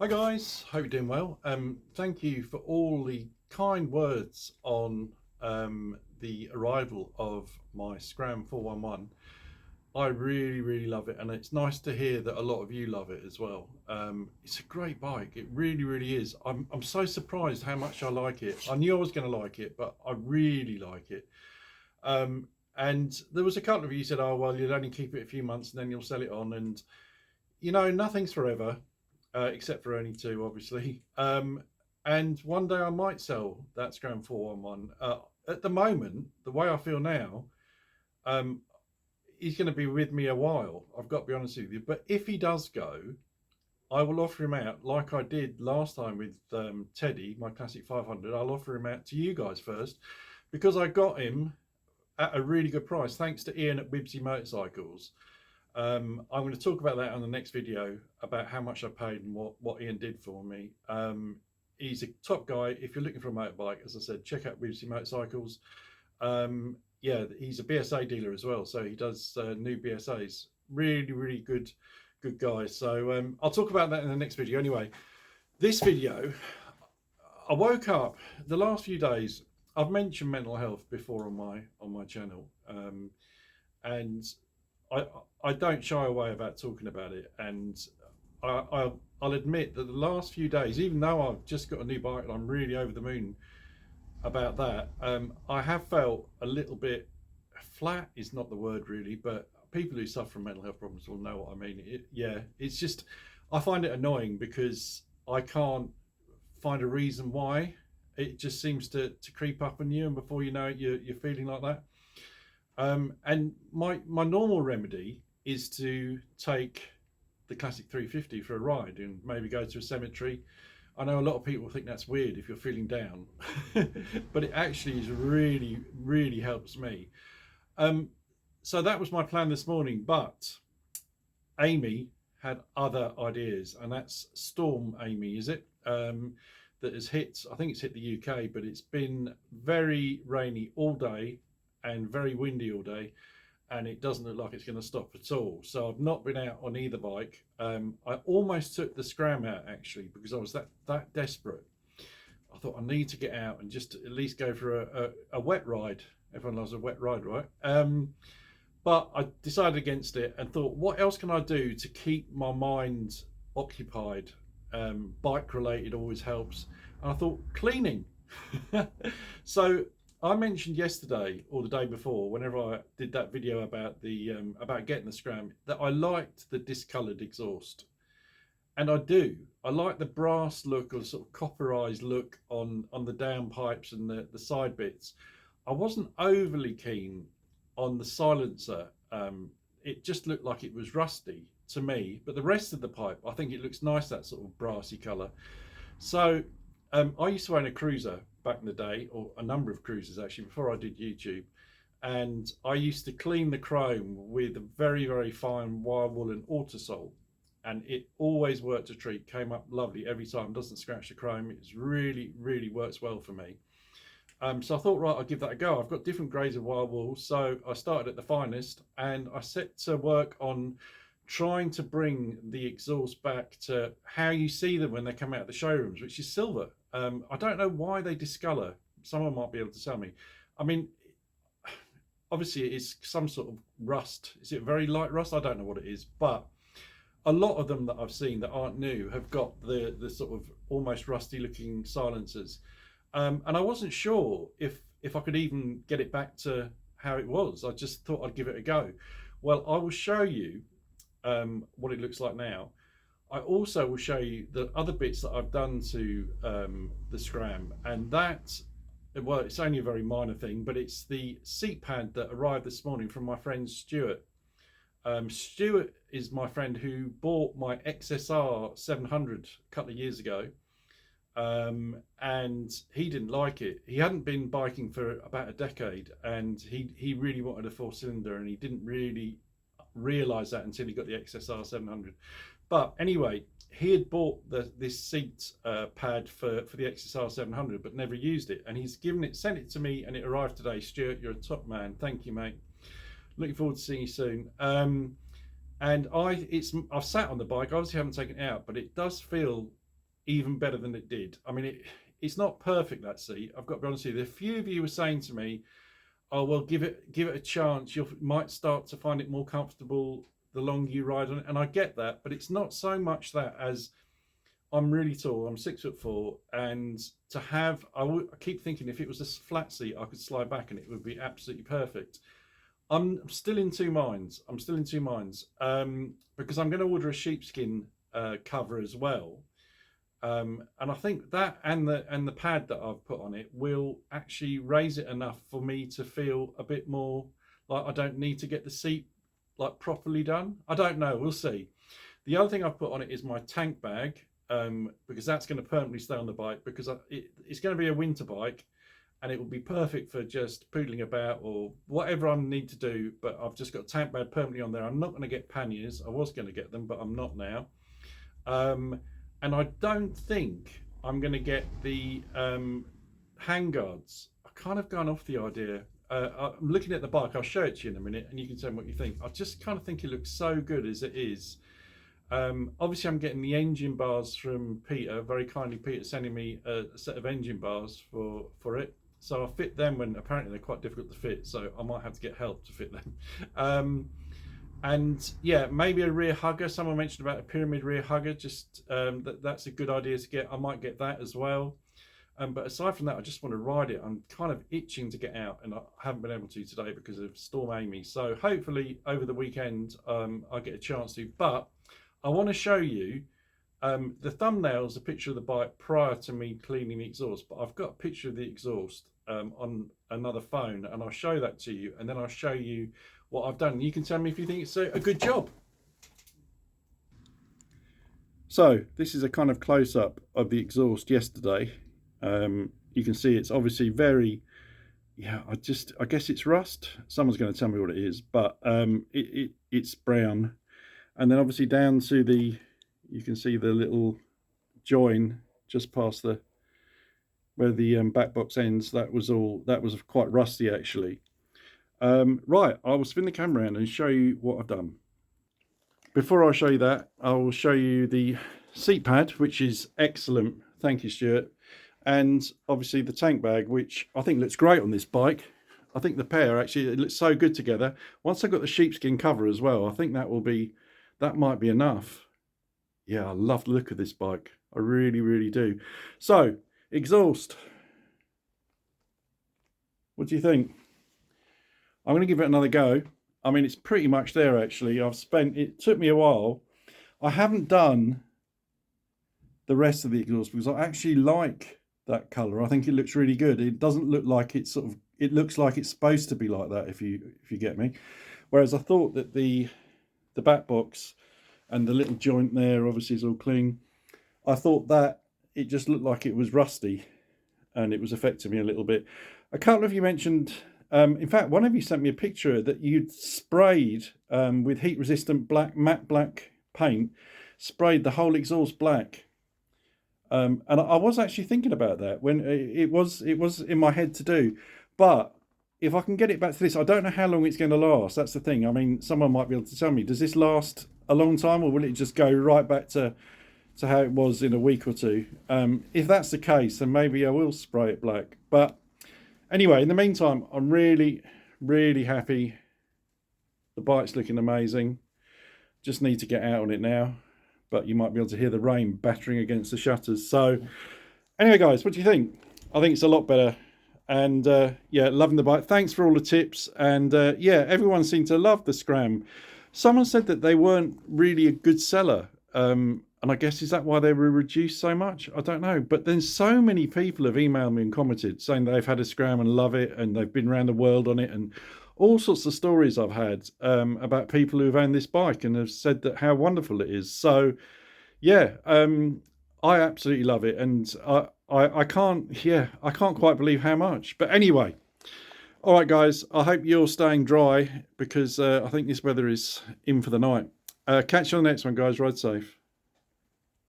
Hi guys, hope you're doing well. Thank you for all the kind words on the arrival of my Scram 411. I really love it, and it's nice to hear that a lot of you love it as well. It's a great bike, it really is. I'm so surprised how much I like it. I knew I was going to like it, but I really like it. Um, and there was a couple of you said, "Oh well, you'll only keep it a few months and then you'll sell it on." And nothing's forever, except for only two, obviously. And one day I might sell that Scram 411. At the moment, the way I feel now, um, he's going to be with me a while. I've got to be honest with you. But if he does go, I will offer him out like I did last time with Teddy, my Classic 500. I'll offer him out to you guys first because I got him at a really good price, thanks to Ian at Ribsy Motorcycles. I'm going to talk about that on the next video about how much I paid and what Ian did for me. He's a top guy. If you're looking for a motorbike, as I said, check out Ribsy Motorcycles. Yeah, he's a BSA dealer as well, so he does new BSAs. Really good guy. So I'll talk about that in the next video. Anyway, this video, I woke up the last few days. I've mentioned mental health before on my channel, and I I don't shy away about talking about it, and I'll admit that the last few days, even though I've just got a new bike and I'm really over the moon about that, I have felt a little bit flat. Is not the word really, but people who suffer from mental health problems will know what I mean. It's just I find it annoying because I can't find a reason why. It just seems to creep up on you, and before you know it, you're feeling like that. And my normal remedy is to take the Classic 350 for a ride and maybe go to a cemetery. I know a lot of people think that's weird if you're feeling down, but it actually is really helps me. Um, so that was my plan this morning, but Amy had other ideas, and that's Storm Amy, is it? That has hit, I think it's hit the UK, but it's been very rainy all day and very windy all day, and it doesn't look like it's going to stop at all. So I've not been out on either bike. I almost took the Scram out actually because I was that desperate. I thought I need to get out and just at least go for a wet ride. Everyone loves a wet ride, right? But I decided against it and thought, what else can I do to keep my mind occupied? Bike related always helps. And I thought cleaning. So I mentioned yesterday or the day before, whenever I did that video about the about getting the Scram, that I liked the discoloured exhaust, and I do. I like the brass look or sort of copperized look on the downpipes and the side bits. I wasn't overly keen on the silencer. It just looked like it was rusty to me, but the rest of the pipe, I think it looks nice, that sort of brassy colour. So I used to own a cruiser back in the day, or a number of cruisers actually, before I did YouTube. And I used to clean the chrome with a very fine wire wool and Autosol. And it always worked a treat, came up lovely every time, doesn't scratch the chrome. It's really works well for me. So I thought, right, I'll give that a go. I've got different grades of wire wool. So I started at the finest and I set to work on trying to bring the exhaust back to how you see them when they come out of the showrooms, which is silver. I don't know why they discolour. Someone might be able to tell me. I mean, obviously it is some sort of rust. Is it very light rust? I don't know what it is, but a lot of them that I've seen that aren't new have got the sort of almost rusty looking silencers. And I wasn't sure if I could even get it back to how it was. I just thought I'd give it a go. Well, I will show you what it looks like now. I also will show you the other bits that I've done to the Scram, and that, well, it's only a very minor thing, but it's the seat pad that arrived this morning from my friend Stuart. Stuart is my friend who bought my XSR 700 a couple of years ago, and he didn't like it. He hadn't been biking for about a decade, and he really wanted a four-cylinder, and he didn't really realise that until he got the XSR 700. But anyway, he had bought this seat pad for the XSR 700, but never used it, and he's sent it to me, and it arrived today. Stuart, you're a top man. Thank you, mate. Looking forward to seeing you soon. And I've sat on the bike. Obviously, haven't taken it out, but it does feel even better than it did. I mean, it's not perfect, that seat. I've got to be honest with you. A few of you were saying to me, "Oh well, give it a chance. You might start to find it more comfortable the longer you ride on it." And I get that, but it's not so much that as I'm really tall. I'm 6'4", and to have, I keep thinking if it was a flat seat, I could slide back and it would be absolutely perfect. I'm still in two minds. Because I'm going to order a sheepskin cover as well. And I think that and the pad that I've put on it will actually raise it enough for me to feel a bit more like I don't need to get the seat like properly done. I don't know. We'll see. The other thing I've put on it is my tank bag, because that's going to permanently stay on the bike, because it's going to be a winter bike, and it will be perfect for just poodling about or whatever I need to do. But I've just got a tank bag permanently on there. I'm not going to get panniers. I was going to get them, but I'm not now. And I don't think I'm going to get the handguards. I've kind of gone off the idea. I'm looking at the bike. I'll show it to you in a minute, and you can tell me what you think. I just kind of think it looks so good as it is. Obviously, I'm getting the engine bars from Peter. Very kindly, Peter sending me a set of engine bars for it. So I'll fit them when apparently they're quite difficult to fit. So I might have to get help to fit them. And yeah, maybe a rear hugger. Someone mentioned about a pyramid rear hugger. Just that's a good idea to get. I might get that as well. But aside from that, I just want to ride it. I'm kind of itching to get out, and I haven't been able to today because of Storm Amy. So hopefully over the weekend I'll get a chance to. But I want to show you the thumbnail's a picture of the bike prior to me cleaning the exhaust, but I've got a picture of the exhaust on another phone, and I'll show that to you, and then I'll show you what I've done. You can tell me if you think it's a good job. So this is a kind of close-up of the exhaust yesterday. You can see it's obviously very, yeah, I guess it's rust. Someone's going to tell me what it is, but it's brown. And then obviously down to the, you can see the little join just past the, where the back box ends. That was quite rusty actually. Right, I will spin the camera around and show you what I've done. Before I show you that, I will show you the seat pad, which is excellent. Thank you, Stuart. And obviously the tank bag, which I think looks great on this bike. I think the pair actually, it looks so good together. Once I've got the sheepskin cover as well, I think that might be enough. Yeah, I love the look of this bike. I really, really do. So, exhaust. What do you think? I'm going to give it another go. I mean, it's pretty much there actually. It took me a while. I haven't done the rest of the exhaust because I actually like that colour. I think it looks really good. It doesn't look like it's it looks like it's supposed to be like that, if you get me. Whereas I thought that the back box and the little joint there obviously is all clean. I thought that it just looked like it was rusty, and it was affecting me a little bit. A couple of you mentioned, in fact one of you sent me a picture that you'd sprayed with heat resistant matte black paint, sprayed the whole exhaust black. And I was actually thinking about that when it was in my head to do, but if I can get it back to this, I don't know how long it's going to last. That's the thing. I mean, someone might be able to tell me, does this last a long time, or will it just go right back to how it was in a week or two? If that's the case, then maybe I will spray it black. But anyway, in the meantime, I'm really, really happy. The bike's looking amazing. Just need to get out on it now, but you might be able to hear the rain battering against the shutters. So anyway, guys, what do you think? I think it's a lot better. And yeah, loving the bike. Thanks for all the tips. And yeah, everyone seemed to love the Scram. Someone said that they weren't really a good seller. And I guess, is that why they were reduced so much? I don't know. But then so many people have emailed me and commented saying they've had a Scram and love it, and they've been around the world on it, and all sorts of stories I've had about people who've owned this bike and have said that how wonderful it is. So yeah, I absolutely love it, and I can't quite believe how much. But anyway, all right, guys, I hope you're staying dry, because I think this weather is in for the night. Catch you on the next one, guys. Ride safe.